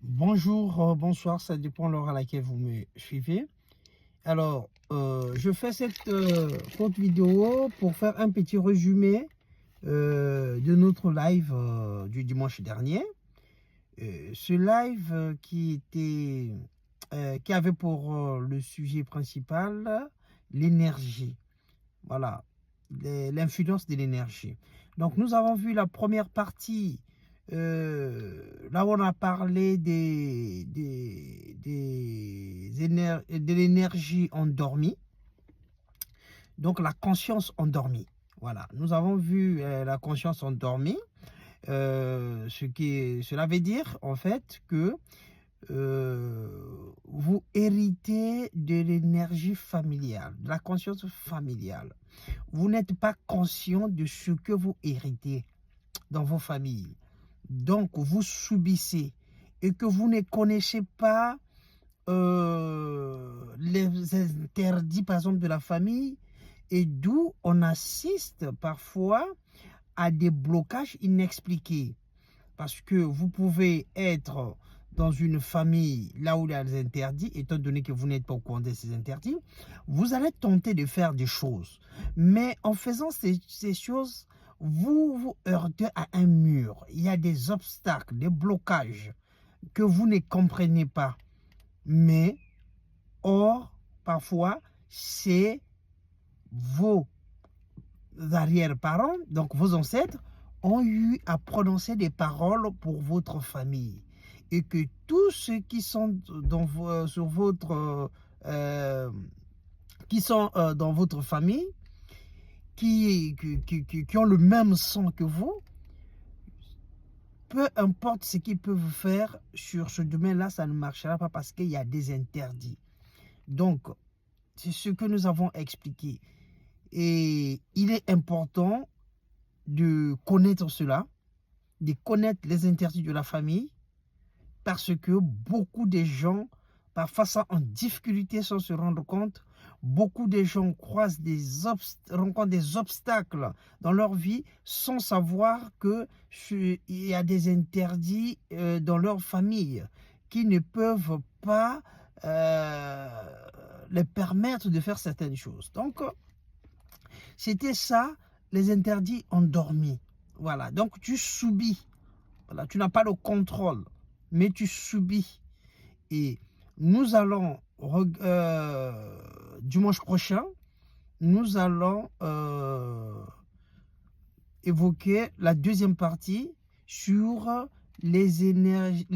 Bonjour, bonsoir, ça dépend l'heure à laquelle vous me suivez. Alors, je fais cette courte vidéo pour faire un petit résumé de notre live du dimanche dernier. Ce live qui avait pour le sujet principal l'énergie. Voilà, l'influence de l'énergie. Donc, nous avons vu la première partie. Là, on a parlé de l'énergie endormie, donc la conscience endormie. Voilà, nous avons vu la conscience endormie. Cela veut dire en fait que vous héritez de l'énergie familiale, de la conscience familiale. Vous n'êtes pas conscient de ce que vous héritez dans vos familles. Donc, vous subissez et que vous ne connaissez pas les interdits, par exemple, de la famille, et d'où on assiste parfois à des blocages inexpliqués. Parce que vous pouvez être dans une famille là où il y a des interdits, étant donné que vous n'êtes pas au courant de ces interdits, vous allez tenter de faire des choses. Mais en faisant ces choses, vous vous heurtez à un mur. Il y a des obstacles, des blocages que vous ne comprenez pas. Mais, or, parfois, c'est vos arrière-parents, donc vos ancêtres, ont eu à prononcer des paroles pour votre famille. Et que tous ceux qui sont sur votre, dans votre famille, qui ont le même sang que vous, peu importe ce qu'ils peuvent faire sur ce domaine-là, ça ne marchera pas parce qu'il y a des interdits. Donc, c'est ce que nous avons expliqué. Et il est important de connaître cela, de connaître les interdits de la famille, parce que beaucoup de gens, parfois sont en difficulté sans se rendre compte. Beaucoup de gens rencontrent des obstacles dans leur vie sans savoir qu'il y a des interdits dans leur famille qui ne peuvent pas les permettre de faire certaines choses. Donc, c'était ça, les interdits endormis. Voilà, donc tu subis. Voilà, tu n'as pas le contrôle, mais tu subis. Et nous allons, dimanche prochain, nous allons évoquer la deuxième partie sur les énergies.